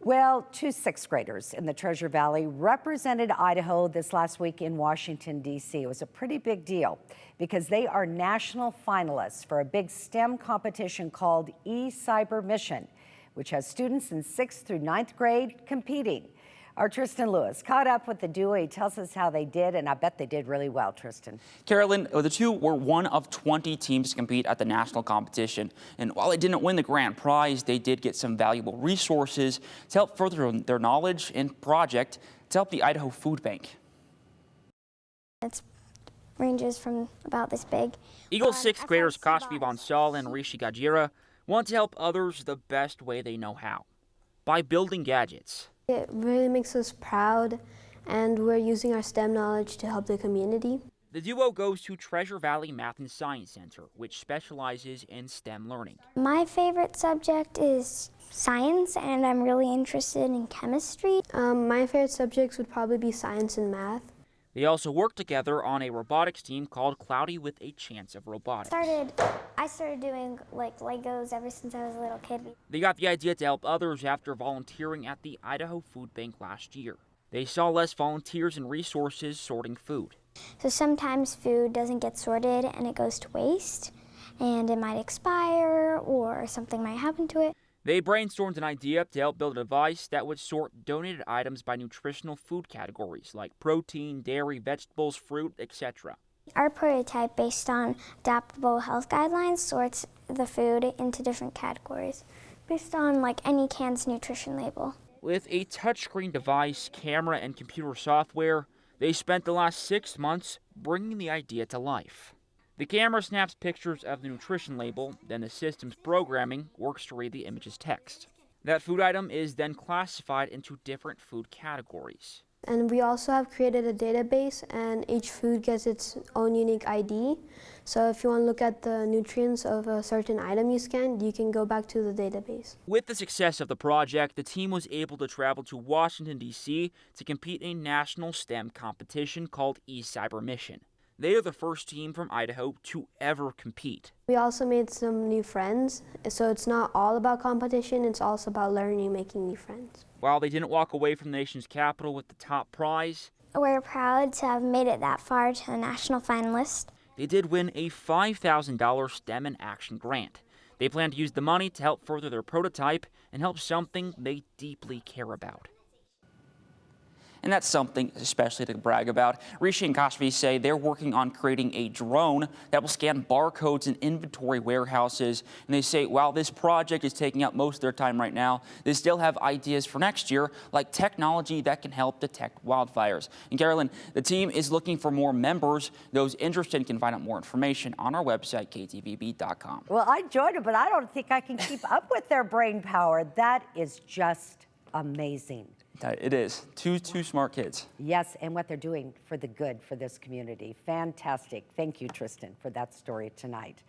Well, two sixth graders in the Treasure Valley represented Idaho this last week in Washington, D.C. It was a pretty big deal because they are national finalists for a big STEM competition called eCYBERMISSION, which has students in 6th through 9th grade competing. Our Tristan Lewis caught up with the duo. He tells us how they did, and I bet they did really well, Tristan. Carolyn, the two were one of 20 teams to compete at the national competition. And while they didn't win the grand prize, they did get some valuable resources to help further their knowledge and project to help the Idaho Food Bank. It ranges from about this big. Eagles sixth graders Kashvi, Bansal, and Rishi Gajera want to help others the best way they know how, by building gadgets. It really makes us proud, and we're using our STEM knowledge to help the community. The duo goes to Treasure Valley Math and Science Center, which specializes in STEM learning. My favorite subject is science, and I'm really interested in chemistry. My favorite subjects would probably be science and math. They also work together on a robotics team called Cloudy with a Chance of Robotics. I started doing like Legos ever since I was a little kid. They got the idea to help others after volunteering at the Idaho Food Bank last year. They saw less volunteers and resources sorting food. So sometimes food doesn't get sorted and it goes to waste, and it might expire or something might happen to it. They brainstormed an idea to help build a device that would sort donated items by nutritional food categories like protein, dairy, vegetables, fruit, etc. Our prototype, based on adaptable health guidelines, sorts the food into different categories based on like any can's nutrition label. With a touchscreen device, camera, and computer software, they spent the last 6 months bringing the idea to life. The camera snaps pictures of the nutrition label, then the system's programming works to read the image's text. That food item is then classified into different food categories. And we also have created a database, and each food gets its own unique ID. So if you want to look at the nutrients of a certain item you scanned, you can go back to the database. With the success of the project, the team was able to travel to Washington, D.C. to compete in a national STEM competition called eCYBERMISSION. They are the first team from Idaho to ever compete. We also made some new friends, so it's not all about competition, it's also about learning and making new friends. While they didn't walk away from the nation's capital with the top prize, we're proud to have made it that far to the national finalist. They did win a $5,000 STEM in Action grant. They plan to use the money to help further their prototype and help something they deeply care about. And that's something especially to brag about. Rishi and Kashvi say they're working on creating a drone that will scan barcodes in inventory warehouses. And they say while this project is taking up most of their time right now, they still have ideas for next year, like technology that can help detect wildfires. And Carolyn, the team is looking for more members. Those interested can find out more information on our website, KTVB.com. Well, I joined it, but I don't think I can keep up with their brain power. That is just amazing. It is. Two smart kids. Yes, and what they're doing for the good for this community. Fantastic. Thank you, Tristan, for that story tonight.